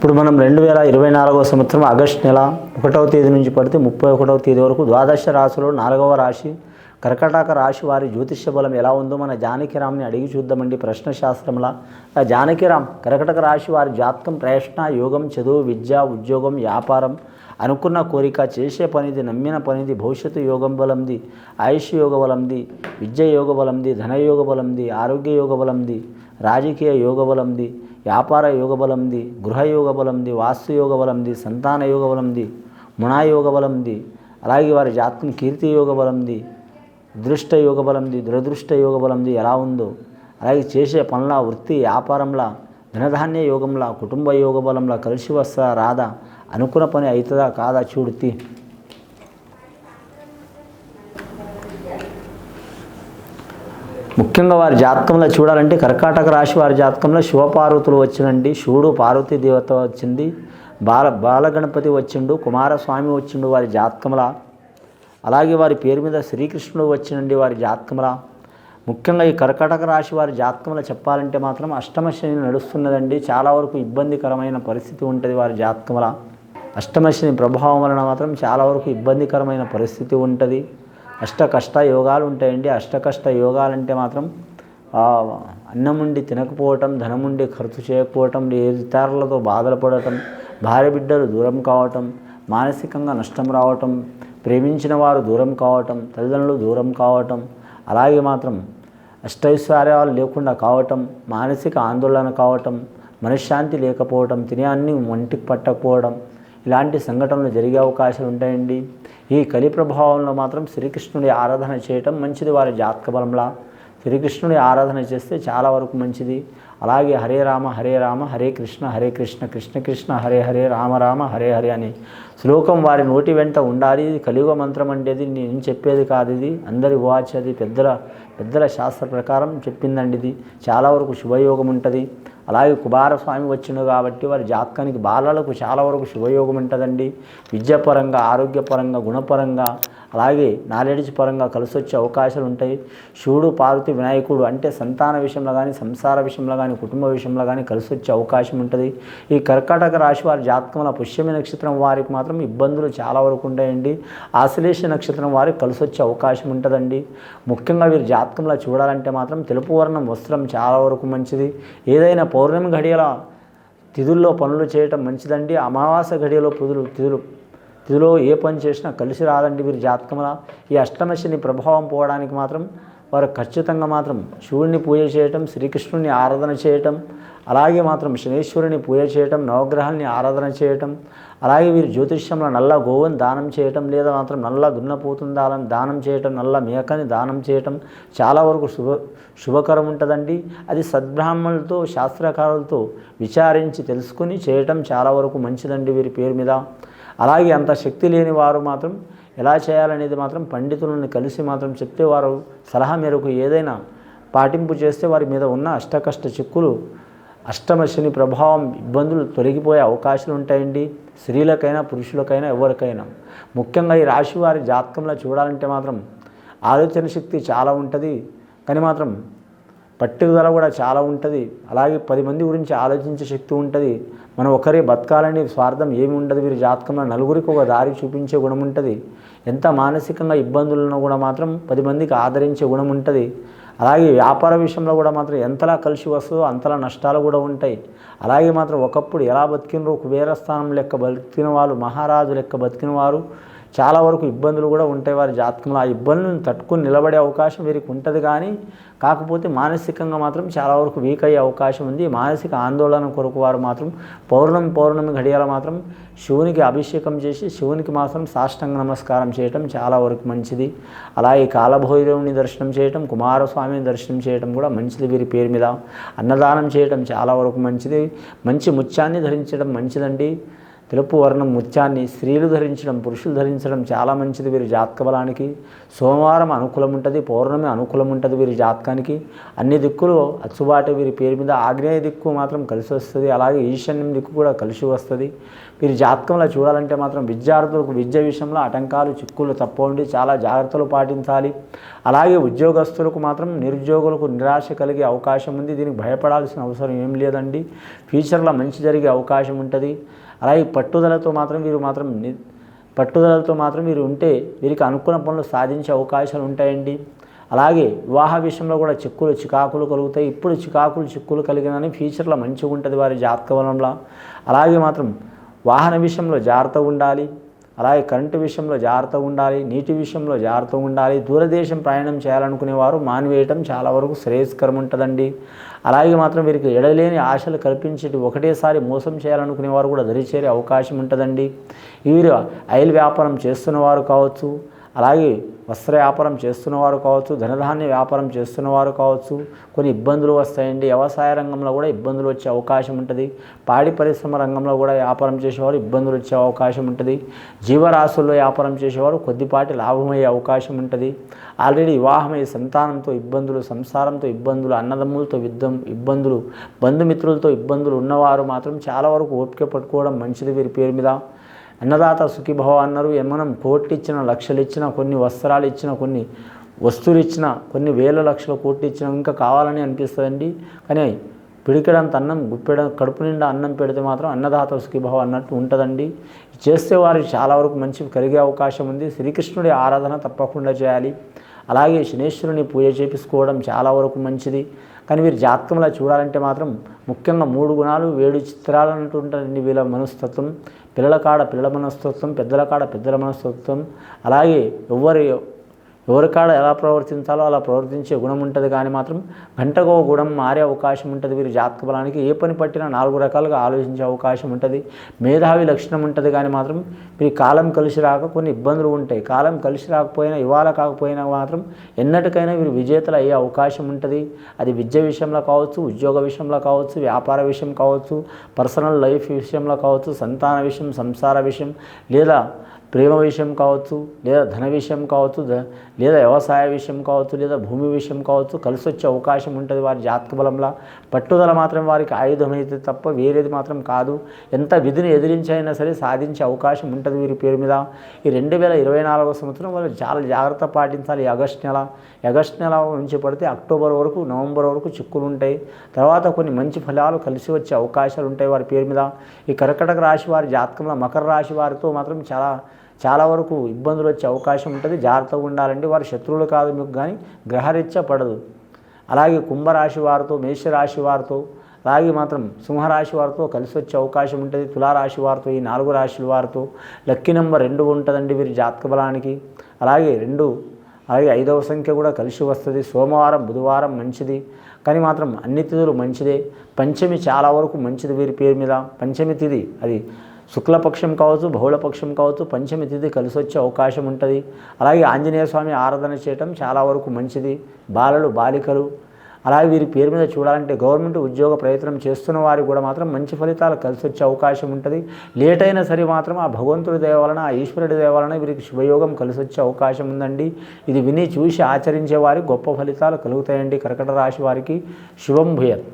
ఇప్పుడు మనం 2024వ సంవత్సరం ఆగస్టు నెల 1వ తేదీ నుంచి పడితే 31వ తేదీ వరకు ద్వాదశ రాశిలో 4వ రాశి కర్కాటక రాశి వారి జ్యోతిష్య బలం ఎలా ఉందో మన జానకిరామ్ని అడిగి చూద్దామండి. ప్రశ్న శాస్త్రంలా జానకిరామ్ కర్కాటక రాశి వారి జాతకం ప్రయత్న యోగం, చదువు, విద్య, ఉద్యోగం, వ్యాపారం, అనుకున్న కోరిక, చేసే పనిది, నమ్మిన పనిది, భవిష్యత్తు యోగం బలంది, ఆయుష్ యోగ బలంది, విద్య యోగ బలంది, ధనయోగ బలంది, ఆరోగ్య యోగ బలంది, రాజకీయ యోగ బలంది, వ్యాపార యోగ బలంది, గృహయోగ బలంది, వాస్తు యోగ బలంది, సంతాన యోగ బలంది, మునాయోగ బలంది. అలాగే వారి జాతకం కీర్తి యోగ బలంది, దృష్ట యోగ బలంది, దురదృష్ట యోగ బలంది ఎలా ఉందో, అలాగే చేసే పనుల, వృత్తి, వ్యాపారంలా, ధనధాన్య యోగంలా, కుటుంబ యోగ బలంలా కలిసి వస్తా రాదా, అనుకున్న పని అవుతుందా కాదా చూడుతి. ముఖ్యంగా వారి జాతకంలో చూడాలంటే కర్కాటక రాశి వారి జాతకంలో శివపార్వతులు వచ్చినండి. శివుడు పార్వతీ దేవత వచ్చింది, బాలగణపతి వచ్చిండు, కుమారస్వామి వచ్చిండు వారి జాతకంలో. అలాగే వారి పేరు మీద శ్రీకృష్ణుడు వచ్చినండి వారి జాతకంలో. ముఖ్యంగా ఈ కర్కాటక రాశి వారి జాతకంలో చెప్పాలంటే మాత్రం అష్టమ శని నడుస్తున్నదండి. చాలా వరకు ఇబ్బందికరమైన పరిస్థితి ఉంటుంది వారి జాతకంలో. అష్టమ శని ప్రభావం వలన మాత్రం చాలా వరకు ఇబ్బందికరమైన పరిస్థితి ఉంటుంది. అష్టకష్ట యోగాలు ఉంటాయండి. అష్టకష్ట యోగాలంటే మాత్రం అన్నముండి తినకపోవటం, ధనముండి ఖర్చు చేయకపోవటం, ఇతరులతో బాధలు పడటం, భార్య బిడ్డలు దూరం కావటం, మానసికంగా నష్టం రావటం, ప్రేమించిన వారు దూరం కావటం, తల్లిదండ్రులు దూరం కావటం, అలాగే మాత్రం అష్టైశ్వర్యాలు లేకుండా కావటం, మానసిక ఆందోళన కావటం, మనశ్శాంతి లేకపోవటం, తినే అన్ని ఒంటికి పట్టకపోవడం, ఇలాంటి సంఘటనలు జరిగే అవకాశాలు ఉంటాయండి. ఈ కలి ప్రభావంలో మాత్రం శ్రీకృష్ణుడి ఆరాధన చేయటం మంచిది వారి జాతక బలంలా. శ్రీకృష్ణుడి ఆరాధన చేస్తే చాలా వరకు మంచిది. అలాగే హరే రామ హరే కృష్ణ కృష్ణ కృష్ణ హరే హరే రామ రామ హరే హరే అని శ్లోకం వారి నోటి వెంట ఉండాలి. ఇది కలియుగ మంత్రం అంటే నేను చెప్పేది కాదు, ఇది అందరి వాచ్, అది పెద్దల శాస్త్ర ప్రకారం చెప్పిందండి. ఇది చాలా వరకు శుభయోగం ఉంటుంది. అలాగే కుమారస్వామి వచ్చిండు కాబట్టి వారి జాతకానికి బాలలకు చాలా వరకు శుభయోగం ఉంటుందండి. విద్యాపరంగా, ఆరోగ్యపరంగా, గుణపరంగా, అలాగే నాలెడ్జ్ పరంగా కలిసి వచ్చే అవకాశాలు ఉంటాయి. శివుడు పార్వతి వినాయకుడు అంటే సంతాన విషయంలో కానీ, సంసార విషయంలో కానీ, కుటుంబ విషయంలో కానీ కలిసి వచ్చే అవకాశం ఉంటుంది. ఈ కర్కాటక రాశి వారి జాతకంలో పుష్యమి నక్షత్రం వారికి మాత్రం ఇబ్బందులు చాలా వరకు ఉంటాయండి. ఆశ్లేష నక్షత్రం వారికి కలిసి వచ్చే అవకాశం ఉంటుందండి. ముఖ్యంగా వీరి జాతకంలో చూడాలంటే మాత్రం తెలుపు వర్ణం వస్త్రం చాలా వరకు మంచిది. ఏదైనా పౌర్ణమి ఘడియల తిథుల్లో పనులు చేయటం మంచిదండి. అమావాస్య ఘడియలో తిథిలో ఏ పని చేసినా కలిసి రాదండి వీరి జాతకంలో. ఈ అష్టమశని ప్రభావం పోవడానికి మాత్రం వారు ఖచ్చితంగా మాత్రం శివుడిని పూజ చేయటం, శ్రీకృష్ణుని ఆరాధన చేయటం, అలాగే మాత్రం శనేశ్వరుని పూజ చేయటం, నవగ్రహాలని ఆరాధన చేయటం, అలాగే వీరి జ్యోతిష్యంలో నల్ల గోవుని దానం చేయటం, లేదా మాత్రం నల్ల దున్నపోతుని దానం చేయటం, నల్ల మేకని దానం చేయటం చాలా వరకు శుభకరం ఉంటుందండి. అది సద్బ్రాహ్మణులతో, శాస్త్రకారులతో విచారించి తెలుసుకుని చేయటం చాలా వరకు మంచిదండి వీరి పేరు మీద. అలాగే అంత శక్తి లేని వారు మాత్రం ఎలా చేయాలనేది మాత్రం పండితులను కలిసి మాత్రం చెప్తే వారు సలహా మేరకు ఏదైనా పాటింపు చేస్తే వారి మీద ఉన్న అష్టకష్ట చిక్కులు, అష్టమ శని ప్రభావం, ఇబ్బందులు తొలగిపోయే అవకాశాలు ఉంటాయండి. స్త్రీలకైనా పురుషులకైనా ఎవరికైనా. ముఖ్యంగా ఈ రాశి వారి జాతకంలో చూడాలంటే మాత్రం ఆలోచన శక్తి చాలా ఉంటుంది, కానీ మాత్రం పట్టుదల కూడా చాలా ఉంటుంది. అలాగే 10 మంది గురించి ఆలోచించే శక్తి ఉంటుంది. మనం ఒకరే బతకాలని స్వార్థం ఏమి ఉండదు వీరి జాతకంలో. నలుగురికి ఒక దారి చూపించే గుణం ఉంటుంది. ఎంత మానసికంగా ఇబ్బందులను కూడా మాత్రం 10 మందికి ఆదరించే గుణం ఉంటుంది. అలాగే వ్యాపార విషయంలో కూడా మాత్రం ఎంతలా కలిసి వస్తుందో అంతలా నష్టాలు కూడా ఉంటాయి. అలాగే మాత్రం ఒకప్పుడు ఎలా బతికినరో కుబేర స్థానం లెక్క బతికిన వాళ్ళు, మహారాజు లెక్క బతికిన వారు చాలా వరకు ఇబ్బందులు కూడా ఉంటాయి వారి జాతకంలో. ఆ ఇబ్బందులను తట్టుకొని నిలబడే అవకాశం వీరికి ఉంటుంది, కానీ కాకపోతే మానసికంగా మాత్రం చాలా వరకు వీక్ అయ్యే అవకాశం ఉంది. మానసిక ఆందోళన కొరకు వారు మాత్రం పౌర్ణమి ఘడియాల మాత్రం శివునికి అభిషేకం చేసి శివునికి మాత్రం సాష్టాంగ నమస్కారం చేయటం చాలా వరకు మంచిది. అలాగే కాలభైరవుని దర్శనం చేయటం, కుమారస్వామిని దర్శనం చేయటం కూడా మంచిది వీరి పేరు మీద. అన్నదానం చేయటం చాలా వరకు మంచిది. మంచి ముత్యాన్ని ధరించడం మంచిదండి. తెలుపు వర్ణం ముత్యాన్ని స్త్రీలు ధరించడం, పురుషులు ధరించడం చాలా మంచిది వీరి జాతక బలానికి. సోమవారం అనుకూలం ఉంటుంది, పౌర్ణమి అనుకూలం ఉంటుంది వీరి జాతకానికి. అన్ని దిక్కులు అచ్చుబాటు వీరి పేరు మీద. ఆగ్నేయ దిక్కు మాత్రం కలిసి వస్తుంది, అలాగే ఈశాన్యం దిక్కు కూడా కలిసి వస్తుంది. వీరి జాతకంలో చూడాలంటే మాత్రం విద్యార్థులకు విద్య విషయంలో ఆటంకాలు, చిక్కులు తప్పవండి. చాలా జాగ్రత్తలు పాటించాలి. అలాగే ఉద్యోగస్తులకు మాత్రం నిరుద్యోగులకు నిరాశ కలిగే అవకాశం ఉంది. దీనికి భయపడాల్సిన అవసరం ఏం లేదండి. ఫ్యూచర్లో మంచి జరిగే అవకాశం ఉంటుంది. అలాగే పట్టుదలతో మాత్రం వీరు ఉంటే వీరికి అనుకున్న పనులు సాధించే అవకాశాలు ఉంటాయండి. అలాగే వివాహ విషయంలో కూడా చికాకులు కలుగుతాయి. ఇప్పుడు చిక్కులు కలిగినని ఫ్యూచర్లో మంచిగా ఉంటుంది వారి జాతక బలంలో. అలాగే మాత్రం వాహన విషయంలో జాగ్రత్తగా ఉండాలి. అలాగే కరెంటు విషయంలో జాగ్రత్తగా ఉండాలి. నీటి విషయంలో జాగ్రత్తగా ఉండాలి. దూరదేశం ప్రయాణం చేయాలనుకునేవారు మానివేయటం చాలా వరకు శ్రేయస్కరం ఉంటుందండి. అలాగే మాత్రం వీరికి ఎడలేని ఆశలు కల్పించేటి ఒకటేసారి మోసం చేయాలనుకునేవారు కూడా దరిచేరే అవకాశం ఉంటుందండి. వీరు ఆయిల్ వ్యాపారం చేస్తున్నవారు కావచ్చు, అలాగే వస్త్ర వ్యాపారం చేస్తున్నవారు కావచ్చు, ధనధాన్య వ్యాపారం చేస్తున్నవారు కావచ్చు, కొన్ని ఇబ్బందులు వస్తాయండి. వ్యవసాయ రంగంలో కూడా ఇబ్బందులు వచ్చే అవకాశం ఉంటుంది. పాడి పరిశ్రమ రంగంలో కూడా వ్యాపారం చేసేవారు ఇబ్బందులు వచ్చే అవకాశం ఉంటుంది. జీవరాశుల్లో వ్యాపారం చేసేవారు కొద్దిపాటి లాభమయ్యే అవకాశం ఉంటుంది. ఆల్రెడీ వివాహమయ్యే సంతానంతో ఇబ్బందులు, సంసారంతో ఇబ్బందులు, అన్నదమ్ములతో ఇబ్బందులు, బంధుమిత్రులతో ఇబ్బందులు ఉన్నవారు మాత్రం చాలా వరకు ఓపిక పట్టుకోవడం మంచిది వీరి పేరు మీద. అన్నదాత సుఖీభవ అన్నారు. మనం కోట్లు ఇచ్చిన, లక్షలు ఇచ్చిన, కొన్ని వస్త్రాలు ఇచ్చిన, కొన్ని వస్తువులు ఇచ్చిన, కొన్ని వేల లక్షల కోట్లు ఇచ్చిన ఇంకా కావాలని అనిపిస్తుందండి. కానీ పిడికెడంత అన్నం కడుపు నిండా అన్నం పెడితే మాత్రం అన్నదాత సుఖీభవ అన్నట్టు ఉంటుందండి. చేస్తే వారికి చాలా వరకు మంచి కలిగే అవకాశం ఉంది. శ్రీకృష్ణుడి ఆరాధన తప్పకుండా చేయాలి. అలాగే శనేశ్వరుని పూజ చేపించుకోవడం చాలా వరకు మంచిది. కానీ వీరి జాతకంలో చూడాలంటే మాత్రం ముఖ్యంగా 3 గుణాలు 7 చిత్రాలు అన్నట్టు ఉంటుందండి వీళ్ళ మనస్తత్వం. పిల్లల కాడ పిల్లల మనస్తత్వం, పెద్దల కాడ పెద్దల మనస్తత్వం. అలాగే ఎవరి కాడ ఎలా ప్రవర్తించాలో అలా ప్రవర్తించే గుణం ఉంటుంది. కానీ మాత్రం గంటకో గుణం మారే అవకాశం ఉంటుంది. వీరి జాతక బలానికి ఏ పని పట్టినా 4 రకాలుగా ఆలోచించే అవకాశం ఉంటుంది. మేధావి లక్షణం ఉంటుంది. కానీ మాత్రం వీరి కాలం కలిసి రాక కొన్ని ఇబ్బందులు ఉంటాయి. కాలం కలిసి రాకపోయినా, ఇవాళ కాకపోయినా మాత్రం ఎన్నటికైనా వీరు విజేతలు అయ్యే అవకాశం ఉంటుంది. అది విద్య విషయంలో కావచ్చు, ఉద్యోగ విషయంలో కావచ్చు, వ్యాపార విషయం కావచ్చు, పర్సనల్ లైఫ్ విషయంలో కావచ్చు, సంతాన విషయం, సంసార విషయం, లేదా ప్రేమ విషయం కావచ్చు, లేదా ధన విషయం కావచ్చు, లేదా వ్యవసాయ విషయం కావచ్చు, లేదా భూమి విషయం కావచ్చు, కలిసి వచ్చే అవకాశం ఉంటుంది వారి జాతక బలంలో. పట్టుదల మాత్రం వారికి ఆయుధమైతే తప్ప వేరేది మాత్రం కాదు. ఎంత విధిని ఎదిరించైనా సరే సాధించే అవకాశం ఉంటుంది వీరి పేరు మీద. ఈ 2024 సంవత్సరం వాళ్ళు చాలా జాగ్రత్త పాటించాలి. ఆగస్టు నెల నుంచి పడితే అక్టోబర్ వరకు, నవంబర్ వరకు చిక్కులు ఉంటాయి. తర్వాత కొన్ని మంచి ఫలాలు కలిసి వచ్చే అవకాశాలు ఉంటాయి వారి పేరు మీద. ఈ కర్కాటక రాశి వారి జాతకంలో మకర రాశి వారితో మాత్రం చాలా వరకు ఇబ్బందులు వచ్చే అవకాశం ఉంటుంది. జాగ్రత్తగా ఉండాలండి. వారి శత్రువులు కాదు మీకు, కానీ గ్రహరీత్యా పడదు. అలాగే కుంభరాశి వారితో, మేషరాశి వారితో, అలాగే మాత్రం సింహరాశి వారితో కలిసి వచ్చే అవకాశం ఉంటుంది. తులారాశి వారితో, ఈ 4 రాశుల వారితో లక్కీ నెంబర్ 2 ఉంటుందండి వీరి జాతక బలానికి. అలాగే 2, అలాగే 5వ సంఖ్య కూడా కలిసి వస్తుంది. సోమవారం, బుధవారం మంచిది. కానీ మాత్రం అన్ని తిథులు మంచిదే. పంచమి చాలా వరకు మంచిది వీరి పేరు మీద. పంచమి తిథి అది శుక్లపక్షం కావచ్చు, బహుళపక్షం కావచ్చు, పంచమి తిథి కలిసి వచ్చే అవకాశం ఉంటుంది. అలాగే ఆంజనేయ స్వామి ఆరాధన చేయటం చాలా వరకు మంచిది. బాలికలు అలాగే వీరి పేరు మీద చూడాలంటే గవర్నమెంట్ ఉద్యోగ ప్రయత్నం చేస్తున్న వారికి కూడా మాత్రం మంచి ఫలితాలు కలిసి వచ్చే అవకాశం ఉంటుంది. లేట్ అయినా సరే మాత్రం ఆ భగవంతుడి దయ వలన, ఆ ఈశ్వరుడి దయ వలన వీరికి శుభయోగం కలిసి వచ్చే అవకాశం ఉందండి. ఇది విని చూసి ఆచరించే వారికి గొప్ప ఫలితాలు కలుగుతాయండి. కర్కాటక రాశి వారికి శుభం భూయాత్.